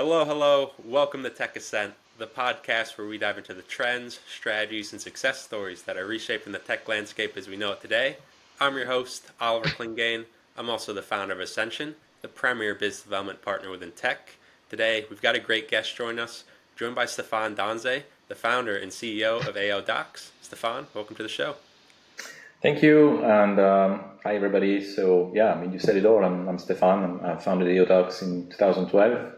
Hello, hello. Welcome to Tech Ascent, the podcast where we dive into the trends, strategies, and success stories that are reshaping the tech landscape as we know it today. I'm your host, Oliver Clingain. I'm also the founder of Ascension, the premier business development partner within tech. Today, we've got a great guest join us, joined by Stéphan Donzé, the founder and CEO of AODocs. Stéphan, welcome to the show. Thank you, and hi everybody. So you said it all. I'm Stéphan. I founded AODocs in 2012.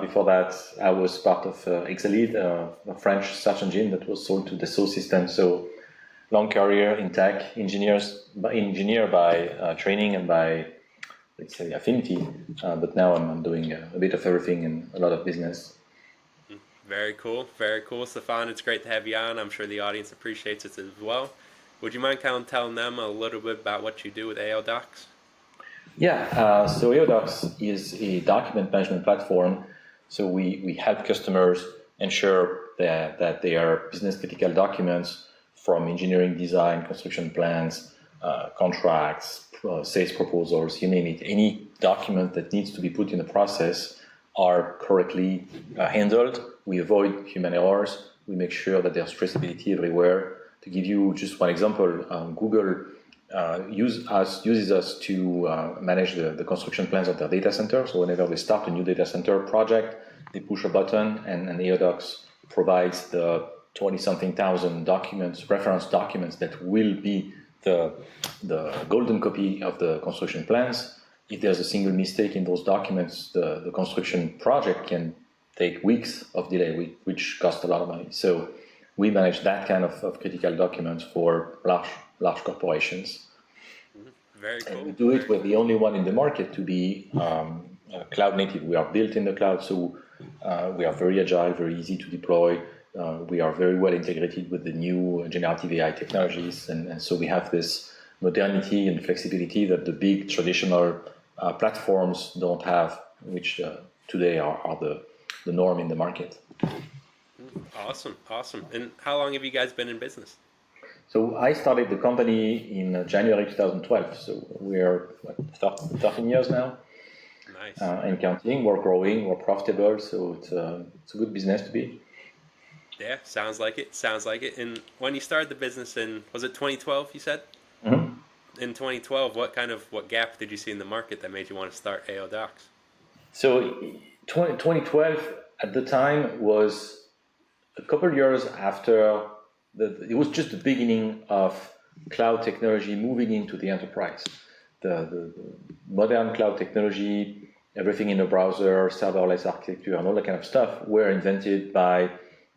Before that, I was part of Exelid, a French search engine that was sold to the Dassault System. So long career in tech, engineer by training and by, let's say, affinity. But now I'm doing a bit of everything and a lot of business. Very cool, Stéphan. It's great to have you on. I'm sure the audience appreciates it as well. Would you mind kind of telling them a little bit about what you do with AODocs? So AODocs is a document management platform. So we help customers ensure that their business critical documents from engineering design, construction plans, contracts, sales proposals, you name it, any document that needs to be put in the process are correctly handled. We avoid human errors. We make sure that there's traceability everywhere. To give you just one example, Google uses us to manage the construction plans of their data center. So whenever they start a new data center project, they push a button and AODocs provides the 20-something thousand documents, reference documents that will be the golden copy of the construction plans. If there's a single mistake in those documents, the construction project can take weeks of delay, which costs a lot of money. So we manage that kind of critical documents for large corporations. Very cool. And we do it. We're the only one in the market to be cloud native. We are built in the cloud, so we are very agile, very easy to deploy. We are very well integrated with the new generative AI technologies, and so we have this modernity and flexibility that the big traditional platforms don't have, which today are the norm in the market. Awesome. And how long have you guys been in business? So I started the company in January 2012. So we're 13 years now. Nice. And counting. We're growing. We're profitable. So it's a good business to be. Yeah, sounds like it. And when you started the business was it 2012? You said. Mm-hmm. In 2012, what gap did you see in the market that made you want to start AODocs? So 2012 at the time was a couple of years after it was just the beginning of cloud technology moving into the enterprise. The modern cloud technology, everything in the browser, serverless architecture, and all that kind of stuff were invented by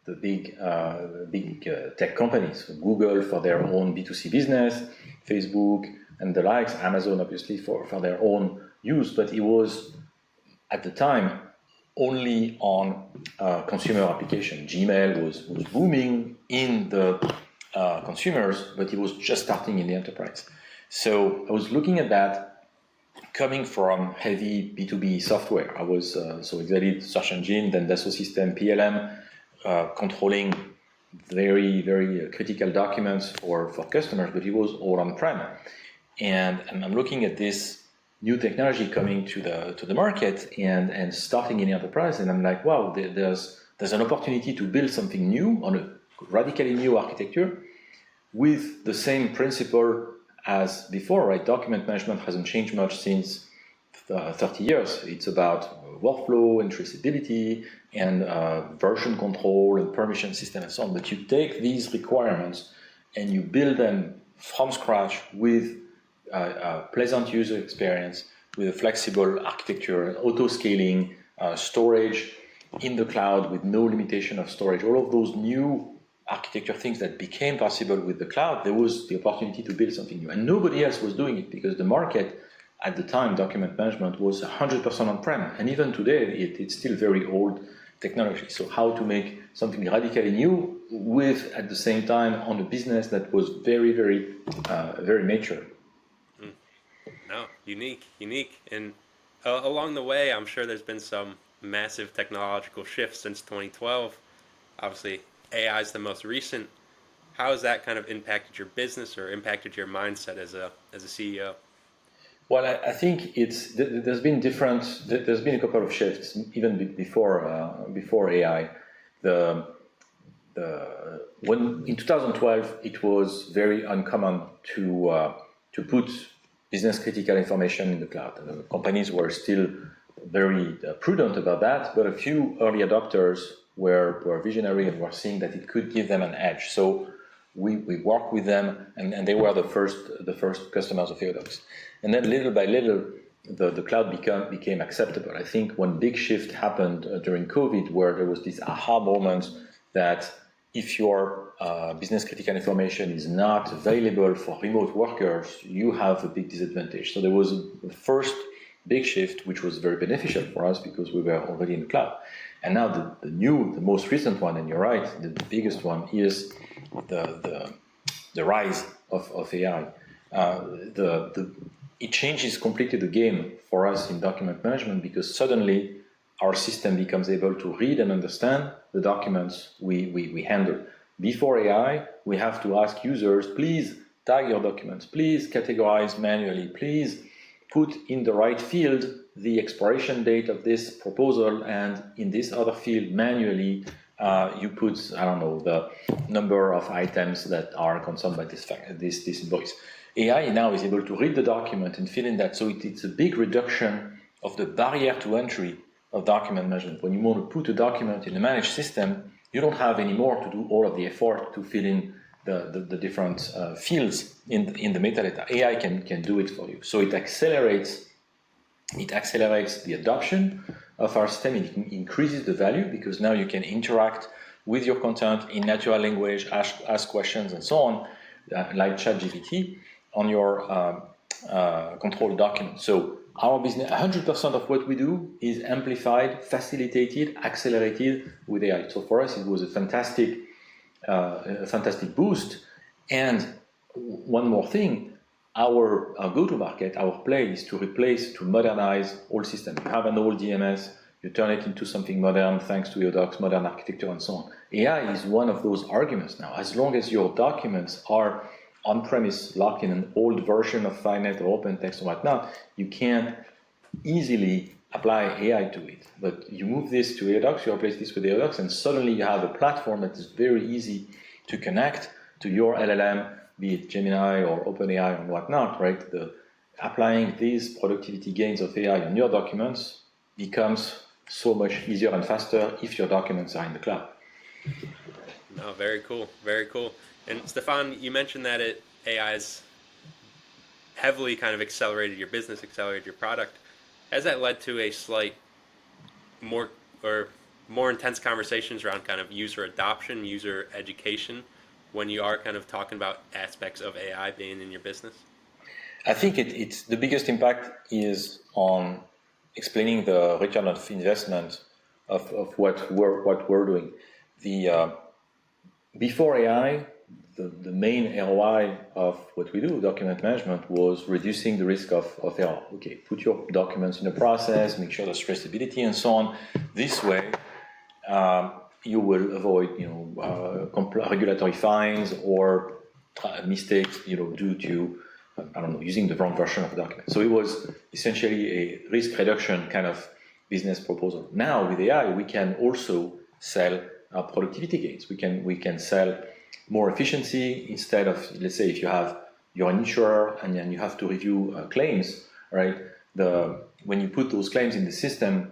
the big tech companies. Google for their own B2C business, Facebook and the likes, Amazon obviously for their own use. But it was at the time only on consumer application. Gmail was booming in the consumers, but it was just starting in the enterprise. So I was looking at that coming from heavy B2B software. I was so Exelid search engine, then Dassault System, PLM, controlling very, very critical documents for customers, but it was all on-prem. And I'm looking at this new technology coming to the market and starting in the enterprise, and I'm like, wow, there's an opportunity to build something new on a radically new architecture with the same principle as before, right? Document management hasn't changed much since 30 years. It's about workflow and traceability and version control and permission system and so on. But you take these requirements and you build them from scratch with a pleasant user experience, with a flexible architecture, auto-scaling, storage in the cloud with no limitation of storage. All of those new architecture things that became possible with the cloud, there was the opportunity to build something new. And nobody else was doing it because the market at the time, document management, was 100% on-prem. And even today, it's still very old technology. So how to make something radically new with, at the same time, on a business that was very, very, very mature. No, unique. And along the way, I'm sure there's been some massive technological shifts since 2012. Obviously, AI is the most recent. How has that kind of impacted your business or impacted your mindset as a CEO? Well, I think there's been a couple of shifts even before AI. The when in 2012 it was very uncommon to put business critical information in the cloud. Companies were still very prudent about that, but a few early adopters were visionary and were seeing that it could give them an edge. So we worked with them, and they were the first customers of AODocs. And then little by little, the cloud became acceptable. I think one big shift happened during COVID, where there was this aha moment that if your business critical information is not available for remote workers, you have a big disadvantage. So there was a first big shift, which was very beneficial for us because we were already in the cloud. And now the most recent one, and you're right, the biggest one is the rise of AI. It changes completely the game for us in document management, because suddenly our system becomes able to read and understand the documents we handle. Before AI, we have to ask users, please tag your documents, please categorize manually, please put in the right field the expiration date of this proposal, and in this other field manually you put, I don't know, the number of items that are concerned by this invoice. AI now is able to read the document and fill in that, so it's a big reduction of the barrier to entry of document management. When you want to put a document in a managed system, you don't have anymore to do all of the effort to fill in the different fields in the metadata. AI can do it for you. So it accelerates the adoption of our system. It increases the value, because now you can interact with your content in natural language, ask questions and so on, like ChatGPT on your controlled document. So our business, 100% of what we do is amplified, facilitated, accelerated with AI. So for us, it was a fantastic boost. And one more thing, our go-to-market, our play is to modernize all systems. You have an old DMS, you turn it into something modern thanks to AODocs, modern architecture, and so on. AI is one of those arguments now. As long as your documents are on-premise, locked in an old version of FileNet or OpenText or whatnot, you can easily apply AI to it. But you move this to AODocs, you replace this with AODocs, and suddenly you have a platform that is very easy to connect to your LLM, be it Gemini or OpenAI or whatnot, right? Applying these productivity gains of AI on your documents becomes so much easier and faster if your documents are in the cloud. No, very cool, very cool. And Stéphan, you mentioned that AI has heavily kind of accelerated your business, accelerated your product. Has that led to a slight more intense conversations around kind of user adoption, user education, when you are kind of talking about aspects of AI being in your business? I think it's the biggest impact is on explaining the return of investment of what we're doing. Before AI, the main ROI of what we do, document management, was reducing the risk of error. Okay, put your documents in a process, make sure there's traceability and so on. This way, you will avoid, regulatory fines or mistakes, due to, using the wrong version of the document. So it was essentially a risk reduction kind of business proposal. Now with AI, we can also sell productivity gains. We can sell more efficiency. Instead of, let's say, if you're an insurer and then you have to review claims, right? When you put those claims in the system,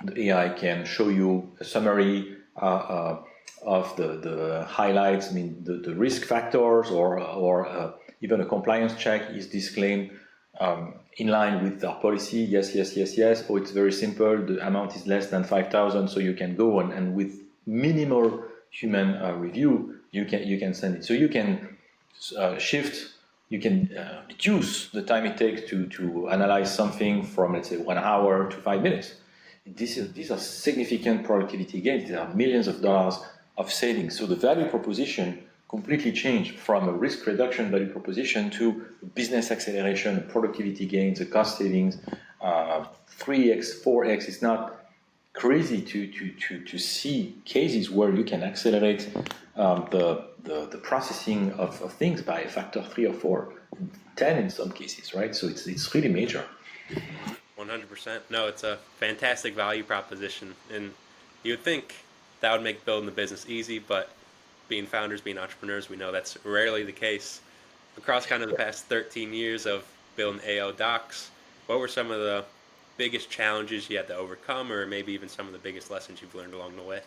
the AI can show you a summary of the highlights, the risk factors, or even a compliance check. Is this claim in line with our policy? Yes. Oh, it's very simple. The amount is less than 5,000, so you can go and with minimal human review, you can send it. So you can reduce the time it takes to analyze something from, let's say, 1 hour to 5 minutes. These are significant productivity gains. There are millions of dollars of savings. So the value proposition completely changed from a risk reduction value proposition to business acceleration, productivity gains, the cost savings, 3x, 4x. It's not crazy to see cases where you can accelerate the processing of things by a factor 3 or 4, 10 in some cases, right? So it's really major. 100%. No, it's a fantastic value proposition, and you would think that would make building the business easy, but being founders, being entrepreneurs, we know that's rarely the case. Across kind of the past 13 years of building AODocs, what were some of the biggest challenges you had to overcome, or maybe even some of the biggest lessons you've learned along the way?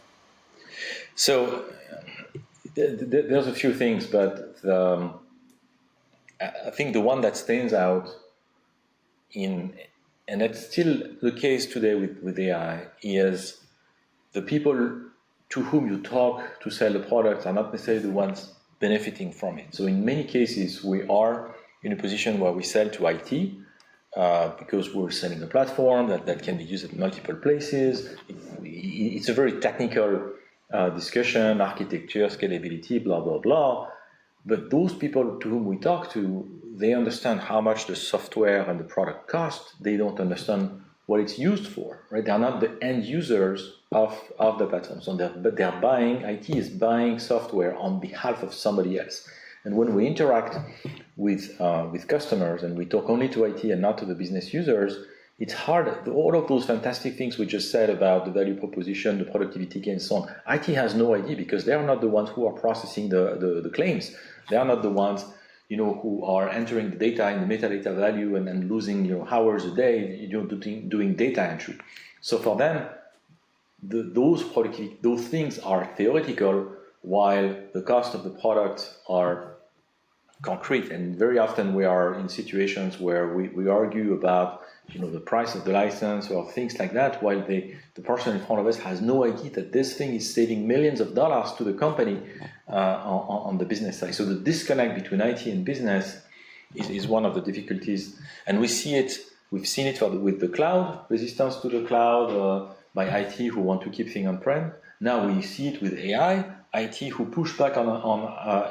So there's a few things, but I think the one that stands out and that's still the case today with AI, is the people to whom you talk to sell the product are not necessarily the ones benefiting from it. So in many cases, we are in a position where we sell to IT because we're selling a platform that can be used at multiple places. It's a very technical discussion, architecture, scalability, blah, blah, blah. But those people to whom we talk to, they understand how much the software and the product cost. They don't understand what it's used for, right? They are not the end users of the platform. So but they're buying, IT is buying software on behalf of somebody else. And when we interact with customers and we talk only to IT and not to the business users, it's hard. All of those fantastic things we just said about the value proposition, the productivity gain, and so on, IT has no idea because they are not the ones who are processing the claims. They are not the ones, who are entering the data in the metadata value and losing, hours a day, doing data entry. So for them, those things are theoretical, while the cost of the product are concrete. And very often we are in situations where we argue about the price of the license or things like that, while the person in front of us has no idea that this thing is saving millions of dollars to the company on the business side. So the disconnect between IT and business is one of the difficulties, and we've seen it with the cloud, resistance to the cloud by IT who want to keep things on-prem. Now we see it with AI, IT who push back on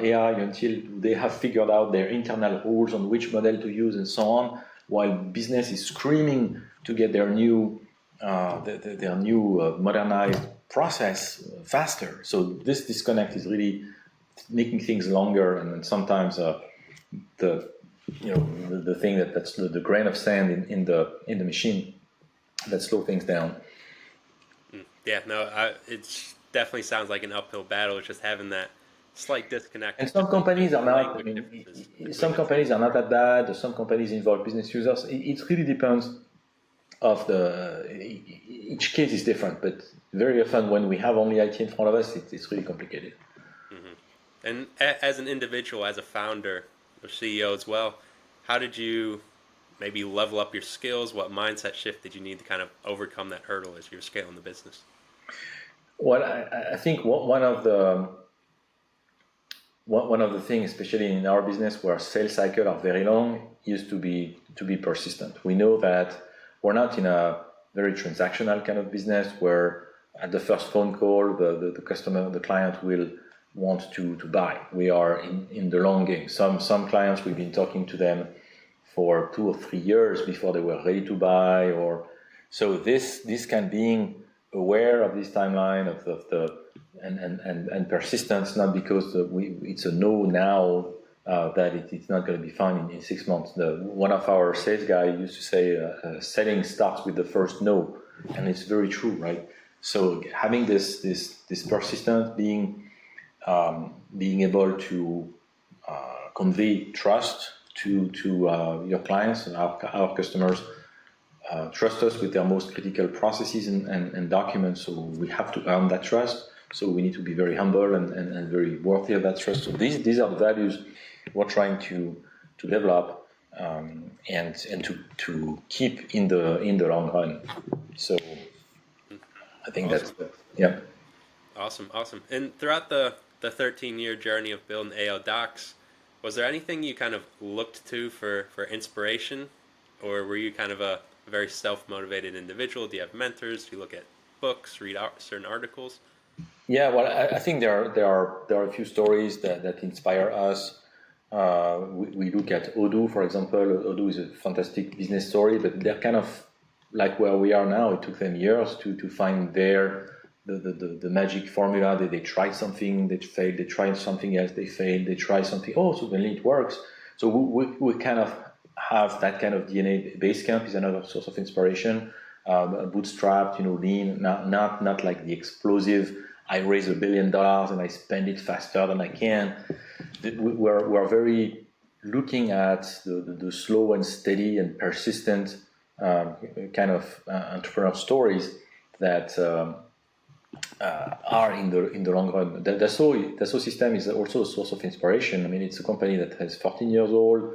AI until they have figured out their internal rules on which model to use and so on, while business is screaming to get their new modernized process faster. So this disconnect is really making things longer, and sometimes the thing that's the grain of sand in the machine that slow things down. Yeah, no, it definitely sounds like an uphill battle. It's just having that slight disconnect. And some companies are not. Some companies are not that bad. Some companies involve business users. It really depends. Each case is different, but very often when we have only IT in front of us, it's really complicated. Mm-hmm. And as an individual, as a founder or CEO as well, how did you maybe level up your skills? What mindset shift did you need to kind of overcome that hurdle as you were scaling the business? Well, I think one of the things, especially in our business where sales cycles are very long, is to be persistent. We know that we're not in a very transactional kind of business where at the first phone call the customer, the client will want to buy. We are in the long game. Some clients, we've been talking to them for 2 or 3 years before they were ready to buy, or so this can being aware of this timeline of the and persistence, not because it's a no now that it's not going to be fine in 6 months. One of our sales guys used to say selling starts with the first no, and it's very true, right? So having this persistence, being able to convey trust to your clients and our customers, trust us with their most critical processes and documents. So we have to earn that trust. So we need to be very humble and very worthy of that trust. So these are the values we're trying to develop and to keep in the long run. So I think awesome. Yeah. Awesome. And throughout the 13-year journey of building AODocs, was there anything you kind of looked to for inspiration, or were you kind of a very self-motivated individual? Do you have mentors? Do you look at books, read certain articles? Yeah, well, I think there are a few stories that inspire us. We look at Odoo, for example. Odoo is a fantastic business story, but they're kind of like where we are now, it took them years to find the magic formula. They tried something, they failed, they tried something else, they failed, they tried something, oh, suddenly it works. So we kind of have that kind of DNA. Basecamp is another source of inspiration. Bootstrapped, lean, not like the explosive, I raise $1 billion and I spend it faster than I can. We're very looking at the slow and steady and persistent kind of entrepreneur stories that are in the long run. The Dassault system is also a source of inspiration. I mean, it's a company that has 40 years old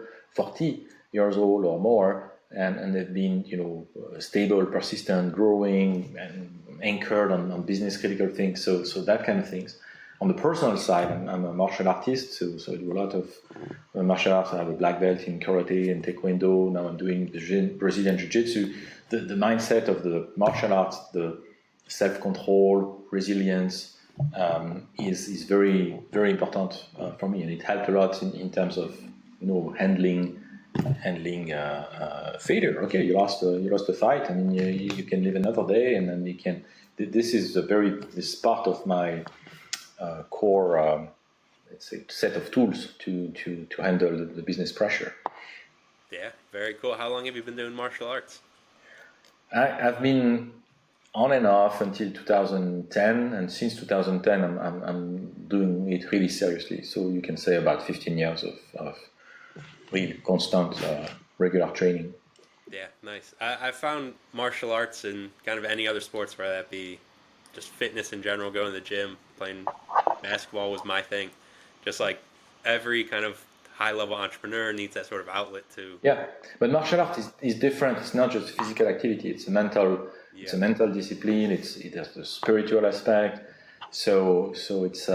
or more, and they've been stable, persistent, growing, and anchored on business critical things. So that kind of things. On the personal side, I'm a martial artist, so I do a lot of martial arts. I have a black belt in karate and taekwondo. Now I'm doing Brazilian jiu-jitsu. The mindset of the martial arts, the self-control, resilience, is very, very important for me, and it helped a lot in terms of handling failure. Okay, you lost a fight, and you can live another day, and then you can. This is part of my core, let's say, set of tools to handle the business pressure. Yeah, very cool. How long have you been doing martial arts? I've been on and off until 2010, and since 2010, I'm doing it really seriously. So you can say about 15 years of really constant, regular training. Yeah, nice. I found martial arts and kind of any other sports, whether that be just fitness in general, going to the gym, playing basketball was my thing. Just like every kind of high level entrepreneur needs that sort of outlet to. Yeah, but martial art is different. It's not just physical activity. It's a mental. Yeah. It's a mental discipline. It has the spiritual aspect. So it's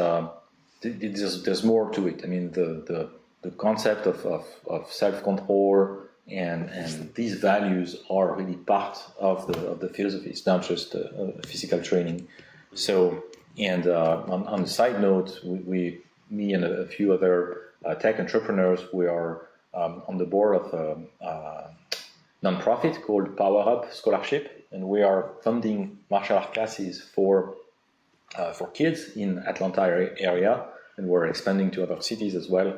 there's more to it. I mean, the concept of self control and these values are really part of the philosophy. It's not just physical training. So, and on a side note, me and a few other tech entrepreneurs, we are on the board of a nonprofit called Power Up Scholarship, and we are funding martial art classes for kids in Atlanta area, and we're expanding to other cities as well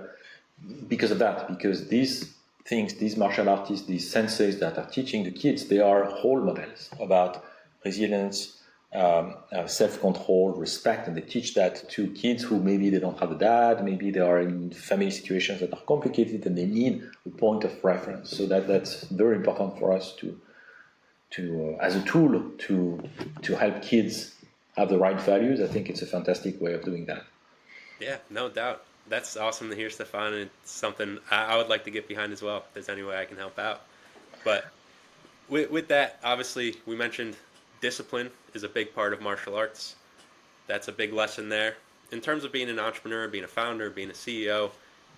because of that. Because these things, these martial artists, these senseis that are teaching the kids, they are role models about resilience, self-control, respect, and they teach that to kids who maybe they don't have a dad, maybe they are in family situations that are complicated and they need a point of reference. So that's very important for us to as a tool to help kids have the right values. I think it's a fantastic way of doing that. Yeah, no doubt. That's awesome to hear, Stéphan, and it's something I would like to get behind as well, if there's any way I can help out. But with that, obviously, we mentioned discipline is a big part of martial arts. That's a big lesson there. In terms of being an entrepreneur, being a founder, being a CEO,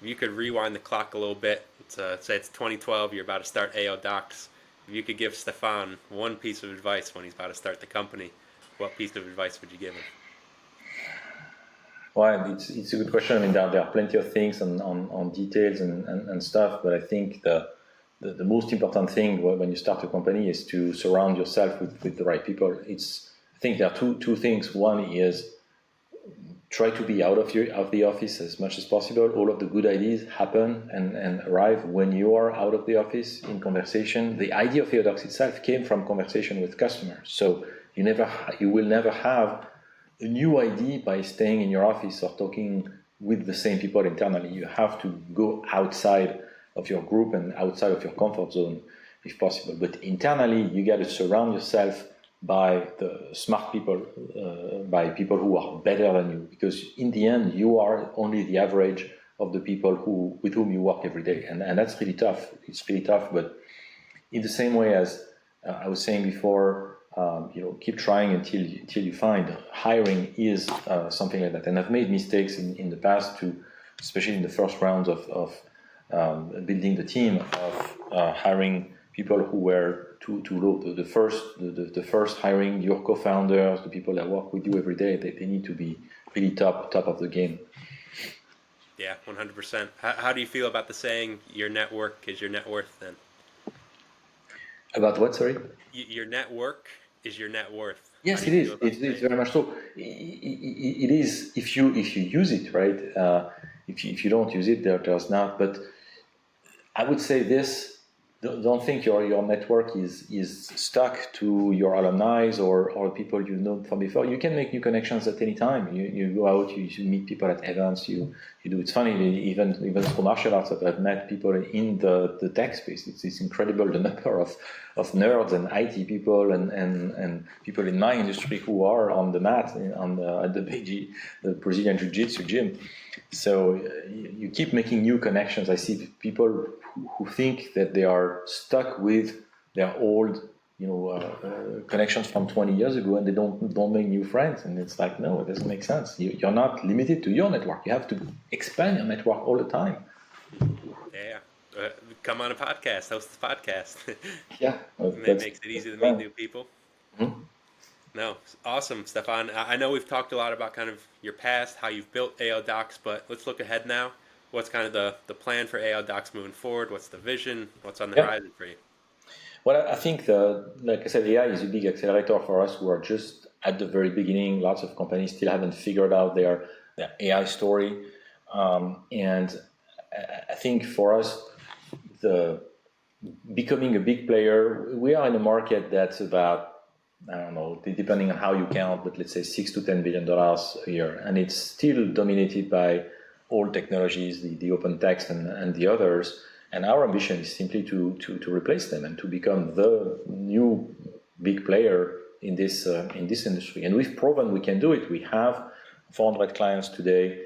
if you could rewind the clock a little bit, say it's 2012, you're about to start AODocs. If you could give Stéphan one piece of advice when he's about to start the company, what piece of advice would you give him? Well, it's a good question. I mean, there are plenty of things on details and stuff, but I think the most important thing when you start a company is to surround yourself with the right people. I think there are two things. One is try to be out of the office as much as possible. All of the good ideas happen and arrive when you are out of the office in conversation. The idea of AODocs itself came from conversation with customers. So you will never have a new idea by staying in your office or talking with the same people internally. You have to go outside of your group and outside of your comfort zone if possible. But internally, you got to surround yourself by the smart people, by people who are better than you, because in the end, you are only the average of the people with whom you work every day. And that's really tough. It's really tough, but in the same way as I was saying before, keep trying until you find. Hiring is something like that, and I've made mistakes in the past too, especially in the first rounds of building the team, of hiring people who were too low. The first hiring, your co-founders, the people that work with you every day, they need to be really top of the game. Yeah, 100%. How do you feel about the saying, your network is your net worth then? About what, sorry? Your network is your net worth. How Yes, do it you is. feel about It's saying very much so. It is if you use it right. If you don't use it, there's not. But I would say this: don't think your network is stuck to your alumni or people you know from before. You can make new connections at any time. You go out, you meet people at events. You do. It's funny, even through martial arts, I've met people in the tech space. It's incredible the number of nerds and IT people and people in my industry who are on the mat at the the Brazilian Jiu Jitsu gym. So you keep making new connections. I see people who think that they are stuck with their old, connections from 20 years ago, and they don't make new friends. And it's like, no, it doesn't make sense. You're not limited to your network. You have to expand your network all the time. Yeah. Come on a podcast, host the podcast. Yeah, And it that's makes it easy to meet fun. new people. Mhm. No, awesome, Stéphan. I know we've talked a lot about kind of your past, how you've built AODocs, but let's look ahead now. What's kind of the plan for AODocs moving forward? What's the vision? What's on the Yeah. horizon for you? Well, I think, like I said, AI is a big accelerator for us who are just at the very beginning. Lots of companies still haven't figured out their AI story. And I think for us, the becoming a big player, we are in a market that's about, I don't know, depending on how you count, but let's say $6 to $10 billion a year. And it's still dominated by old technologies, the OpenText and the others. And our ambition is simply to replace them and to become the new big player in this industry. And we've proven we can do it. We have 400 clients today.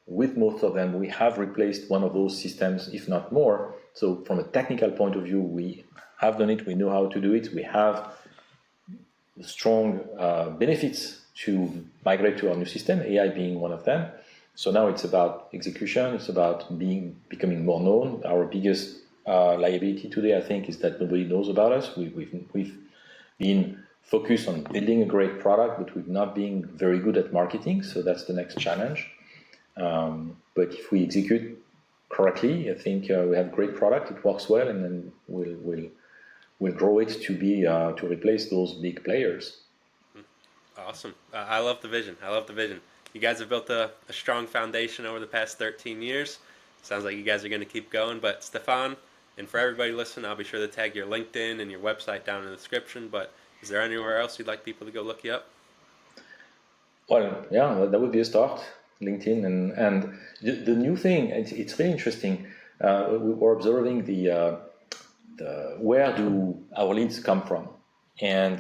With most of them, we have replaced one of those systems, if not more. So from a technical point of view, we have done it. We know how to do it. We have strong benefits to migrate to our new system, AI being one of them. So now it's about execution. It's about becoming more known. Our biggest liability today, I think, is that nobody knows about us. We've been focused on building a great product, but we've not been very good at marketing. So that's the next challenge. But if we execute correctly, I think we have a great product. It works well, and then we'll grow it to replace those big players. Awesome. I love the vision. I love the vision. You guys have built a strong foundation over the past 13 years. Sounds like you guys are going to keep going. But Stéphan, and for everybody listening, I'll be sure to tag your LinkedIn and your website down in the description. But is there anywhere else you'd like people to go look you up? Well, yeah, that would be a start. LinkedIn and the new thing. It's really interesting. We were observing the where do our leads come from, and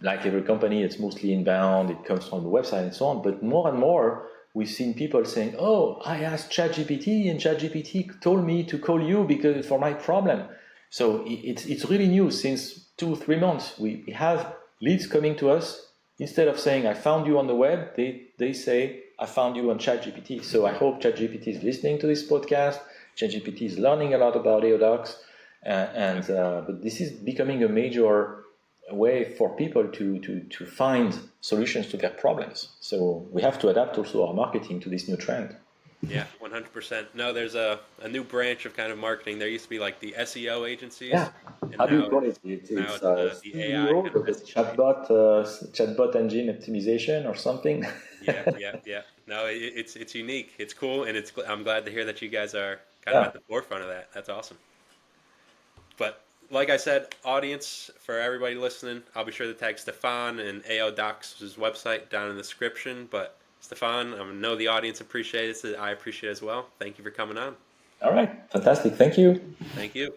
like every company, it's mostly inbound. It comes from the website and so on. But more and more, we've seen people saying, "Oh, I asked ChatGPT, and ChatGPT told me to call you because for my problem." So it's really new. Since 2 3 months, we have leads coming to us. Instead of saying, "I found you on the web," they say, "I found you on ChatGPT." So I hope ChatGPT is listening to this podcast. ChatGPT is learning a lot about AODocs, but this is becoming a major way for people to find solutions to their problems. So we have to adapt also our marketing to this new trend. Yeah, 100%. No, there's a new branch of kind of marketing. There used to be like the SEO Yeah. agencies, and How do you now call it? now It's it's the AI CEO, kind of the SEO. chatbot engine optimization or something. Yeah, yeah, yeah. No, it's unique. It's cool, and I'm glad to hear that you guys are kind of Yeah. at the forefront of that. That's awesome. But like I said, audience, for everybody listening, I'll be sure to tag Stéphan and AODocs' website down in the description. But Stéphan, I know the audience appreciates it. I appreciate it as well. Thank you for coming on. All right. Fantastic. Thank you. Thank you.